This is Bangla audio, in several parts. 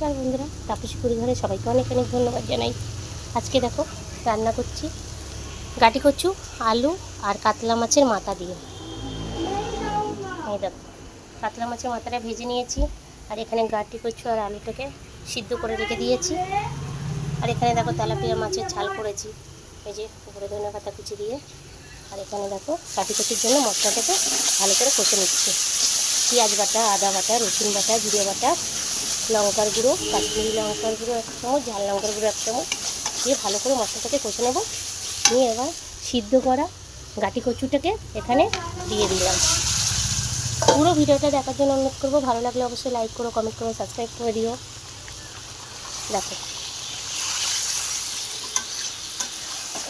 নমস্কার বন্ধুরা, তাপসী পরিবারে সবাইকে অনেক অনেক ধন্যবাদ জানাই। আজকে দেখো রান্না করছি গাটি কচু, আলু আর কাতলা মাছের মাথা দিয়ে। এই দেখো কাতলা মাছের মাথাটা ভেজে নিয়েছি, আর এখানে গাটি কচু আর আলুটাকে সিদ্ধ করে রেখে দিয়েছি। আর এখানে দেখো তেলাপিয়া মাছের ঝাল করেছি, এই যে উপরে ধনে পাতা কুচি দিয়ে। আর এখানে দেখো গাটি কচুর জন্য মশলাটাকে ভালো করে কষে নিচ্ছে। পেঁয়াজ বাটা, আদা বাটা, রসুন বাটা, জিরে বাটা, লঙ্কার গুঁড়ো, কাশ্মীরি লঙ্কার গুঁড়ো 1 চামচ, ঝাল লঙ্কার গুঁড়ো 1 চামচ দিয়ে ভালো করে মশলাটাকে কষে নেব। নিয়ে এবার সিদ্ধ করা গাটি কচুটাকে এখানে দিয়ে দিলাম। পুরো ভিডিওটা দেখার জন্য অনুরোধ করবো। ভালো লাগলে অবশ্যই লাইক করো, কমেন্ট করো, সাবস্ক্রাইব করে দিও। দেখো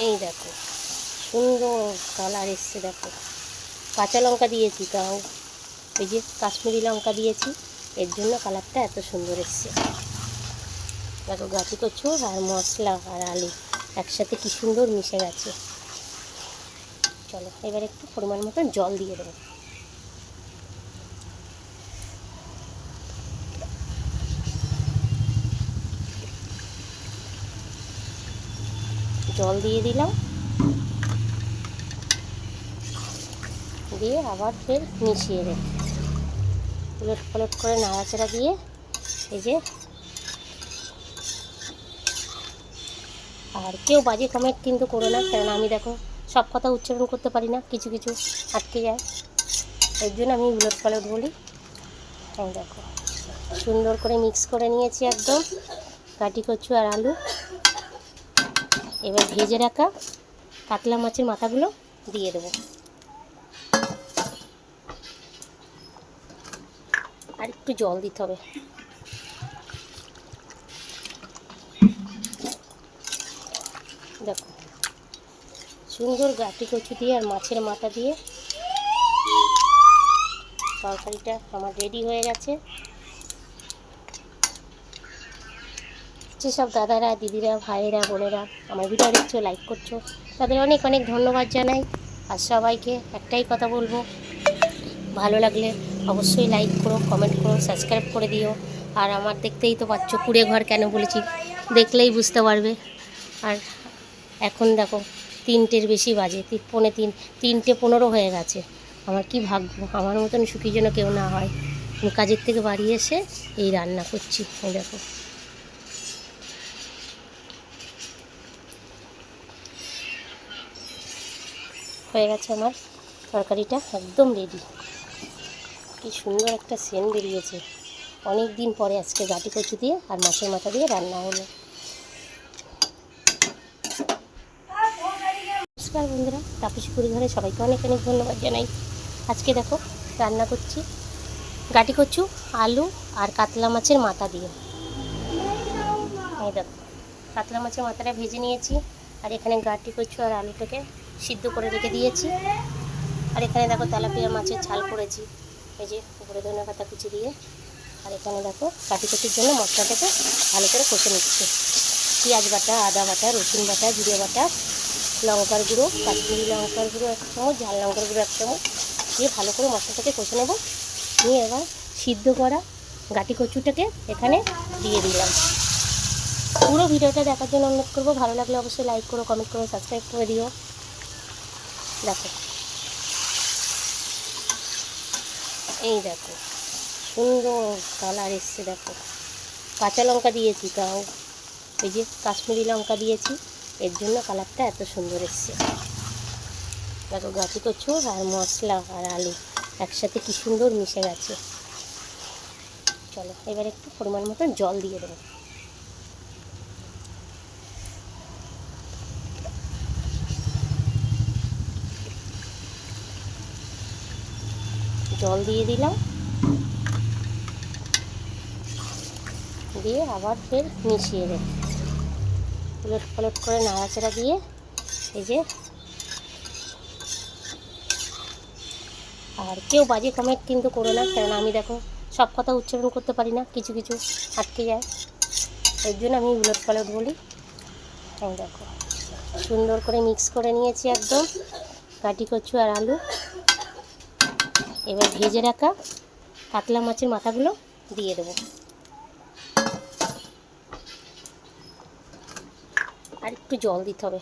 এই দেখো সুন্দর কালার এসছে। দেখো কাঁচা লঙ্কা দিয়েছি, তাও এই যে কাশ্মীরি লঙ্কা দিয়েছি, এর জন্য কালারটা এত সুন্দর এসছে। দেখো গাটি কচু আর মশলা আর আলু একসাথে কি সুন্দর মিশে গেছে। চলো এবার একটু পরিমাণ মতো জল দিয়ে দেবো। জল দিয়ে দিলাম, দিয়ে আবার ফের মিশিয়ে দেব। উলট পালট করে নাড়াচাড়া দিয়ে এই যে। আর কেউ বাজে কমেন্ট কিন্তু করো না, কারণ আমি দেখো সব কথা উচ্চারণ করতে পারি না, কিছু কিছু আটকে যায়, এর জন্য আমি উলট পালট বলি। হ্যাঁ দেখো সুন্দর করে মিক্স করে নিয়েছি একদম গাটি কচু আর আলু। এবার ভেজে রাখা কাতলা মাছের মাথাগুলো দিয়ে দেবো। আর একটু জল দিতে হবে। দেখো সুন্দর গাটি কচু দিয়ে আর মাছের মাথা দিয়ে তরকারিটা আমার রেডি হয়ে গেছে। যেসব দাদারা, দিদিরা, ভাইয়েরা, বোনেরা আমার ভিডিও দেখছো, লাইক করছো, তাদের অনেক অনেক ধন্যবাদ জানাই। আর সবাইকে একটাই কথা বলবো, ভালো লাগলে অবশ্যই লাইক করো, কমেন্ট করো, সাবস্ক্রাইব করে দিও। আর আমার দেখতেই তো পাচ্ছ কুড়ে ঘর কেন বলেছি, দেখলেই বুঝতে পারবে। আর এখন দেখো 3টের বেশি বাজে, 3:15 হয়ে গেছে। আমার কি ভাগ্য, আমার মতন সুখী যেন কেউ না হয়। আমি কাজের থেকে বাড়ি এসে এই রান্না করছি। এই দেখো হয়ে গেছে আমার তরকারিটা একদম রেডি। কি সুন্দর একটা সেন্ট বেরিয়েছে। অনেক দিন পরে আজকে গাটি কচু দিয়ে আর মাছের মাথা দিয়ে রান্না হলো। নমস্কার বন্ধুরা, তাপসী পরিবারে সবাইকে অনেক অনেক ধন্যবাদ জানাই। আজকে দেখো রান্না করছি গাটি কচু, আলু আর কাতলা মাছের মাথা দিয়ে। এই দেখো কাতলা মাছের মাথাটা ভেজে নিয়েছি, আর এখানে গাটি কচু আর আলুটাকে সিদ্ধ করে রেখে দিয়েছি। আর এখানে দেখো তেলাপিয়া মাছের ঝাল করেছি, এই যে উপরে ধনে পাতা কুচি দিয়ে। আর এখানে দেখো গাটি কচুর জন্য মশলাটাকে ভালো করে কষে নিচ্ছে। পেঁয়াজ বাটা, আদা বাটা, রসুন বাটা, জিরে বাটা, লঙ্কার গুঁড়ো, কাশ্মীরি লঙ্কার গুঁড়ো 1 চামচ, ঝাল লঙ্কার গুঁড়ো 1 চামচ দিয়ে ভালো করে মশলাটাকে কষে নেব। নিয়ে এবার সিদ্ধ করা গাটি কচুটাকে এখানে দিয়ে দিলাম। পুরো ভিডিওটা দেখার জন্য অনুরোধ করবো। ভালো লাগলে অবশ্যই লাইক করো, কমেন্ট করো, সাবস্ক্রাইব করে দিও। দেখো এই দেখো সুন্দর কালার এসছে। দেখো কাঁচা লঙ্কা দিয়েছি, তাও এই যে কাশ্মীরি লঙ্কা দিয়েছি, এর জন্য কালারটা এত সুন্দর এসছে। দেখো গাটি কচু আর মশলা আর আলু একসাথে কি সুন্দর মিশে গেছে। চলো এবার একটু পরিমাণ মতো জল দিয়ে দেবো। জল দিয়ে দিলাম, দিয়ে আবার ফের মিশিয়ে দেব। উলট পালট করে নাড়াচাড়া দিয়ে এই যে। আর কেউ বাজে কমেন্ট কিন্তু করো না, কারণ আমি দেখো সব কথা উচ্চারণ করতে পারি না, কিছু কিছু আটকে যায়, এর জন্য আমি উলট পালট বলি। এই দেখো সুন্দর করে মিক্স করে নিয়েছি একদম গাটি কচু আর আলু। এবার ভেজে রাখা কাতলা মাছের মাথাগুলো দিয়ে দেবো। আর একটু জল দিতে হবে।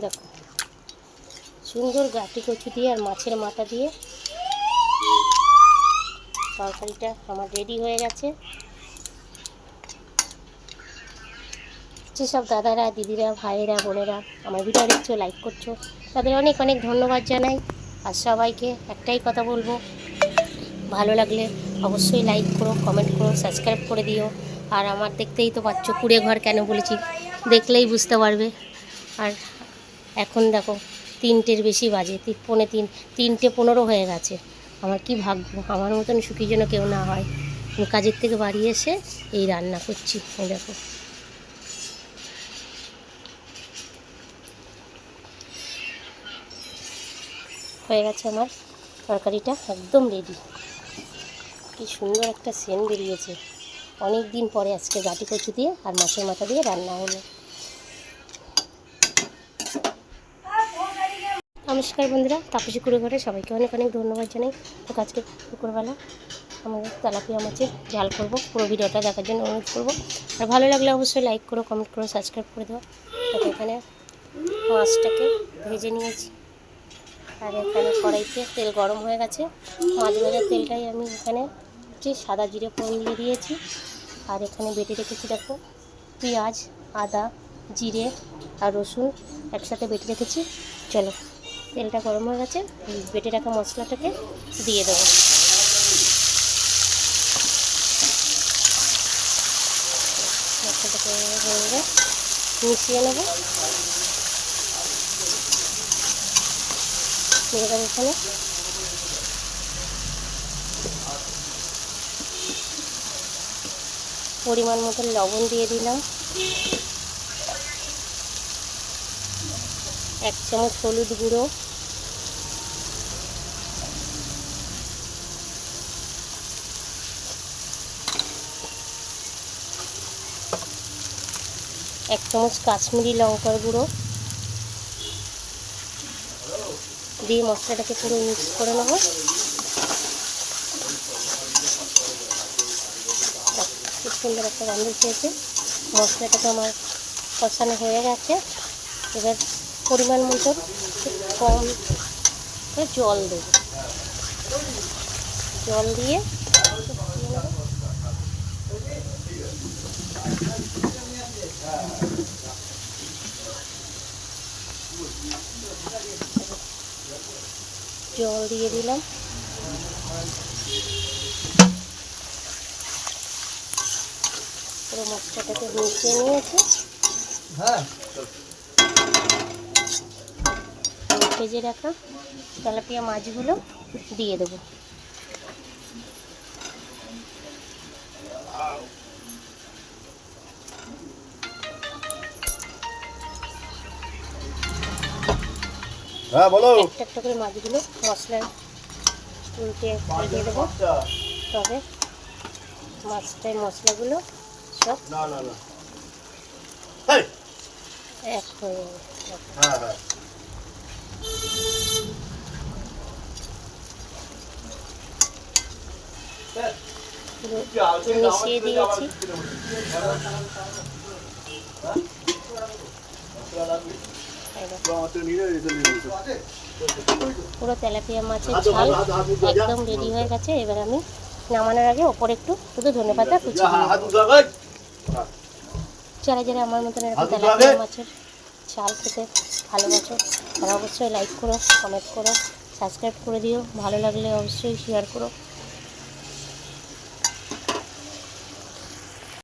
দেখো সুন্দর গাটি কচু দিয়ে আর মাছের মাথা দিয়ে তরকারিটা আমার রেডি হয়ে গেছে। যেসব দাদারা, দিদিরা, ভাইয়েরা, বোনেরা আমার ভিডিও দেখছো, লাইক করছো, তাদের অনেক অনেক ধন্যবাদ জানাই। আর সবাইকে একটাই কথা বলবো, ভালো লাগলে অবশ্যই লাইক করো, কমেন্ট করো, সাবস্ক্রাইব করে দিও। আর আমার দেখতেই তো পাচ্ছ কুড়ে ঘর কেন বলেছি, দেখলেই বুঝতে পারবে। আর এখন দেখো 3টের বেশি বাজে, 3টে 15 হয়ে গেছে। আমার কি ভাগ্য, আমার মতন সুখী যেন কেউ না হয়। আমি কাজের থেকে বাড়ি এসে এই রান্না করছি। এই দেখো হয়ে গেছে আমার তরকারিটা, একদম রেডি। কি সুন্দর একটা সেন্ট বেরিয়েছে। অনেক দিন পরে আজকে গাটি কচু দিয়ে আর মাছের মাথা দিয়ে রান্না হলো। নমস্কার বন্ধুরা, তাপসী কুড়ে ঘরে সবাইকে অনেক অনেক ধন্যবাদ জানাই। তো আজকে দুপুরবেলা আমাদের তেলাপিয়া মাছের ঝাল করবো। পুরো ভিডিওটা দেখার জন্য অনুরোধ করবো। আর ভালো লাগলে অবশ্যই লাইক করো, কমেন্ট করো, সাবস্ক্রাইব করে দেবো। তো এখানে মাছটাকে ভেজে নিয়েছি। আর এখানে কড়াইতে তেল গরম হয়ে গেছে। মাছ ভাজার তেলটাই আমি এখানে সাদা জিরে ফোড়ন দিয়ে দিয়েছি। আর এখানে বেটে রেখেছি দেখো পেঁয়াজ, আদা, জিরে আর রসুন একসাথে বেটে রেখেছি। চলো, তেলটা গরম হয়ে গেছে, বেটে রাখা মশলাটাকে দিয়ে দেবো। মশলাটাকে মিশিয়ে নেবো। দিয়ে দেবো এখানে পরিমাণ মতো লবণ দিয়ে দিলাম, 1 চামচ হলুদ গুঁড়ো, 1 চামচ কাশ্মীরি লঙ্কার গুঁড়ো দিয়ে মশলাটাকে পুরো মিক্স করে নেবো। খুব সুন্দর একটা গন্ধ খেয়েছে। মশলাটাকে আমার কষানো হয়ে গেছে। এবার পরিমাণ মতো কম জল দেব। জল দিয়ে দিলাম। পুরো মশলাটাকে মিশিয়ে নিয়েছি। ভেজে রাখা তেলাপিয়া মাছগুলো দিয়ে দেবো। হ্যাঁ বলো। একটা একটা করে মাছগুলো মশলায় উল্টে দিয়ে দেবো। তবে মাছটায় মশলাগুলো সব এক হয়ে যাবে। মিশিয়ে দিয়েছি। পুরো তেলাপিয়া মাছের ঝাল একদম রেডি হয়ে গেছে। এবার আমি নামানোর আগে ওপরে একটু শুধু ধনেপাতা কুচিয়ে দিই। যারা যারা আমার মতন এরকম তেলাপিয়া মাছের ঝাল খেতে ভালোবাসো তারা অবশ্যই লাইক করো, কমেন্ট করো, সাবস্ক্রাইব করে দিও। ভালো লাগলে অবশ্যই শেয়ার করো।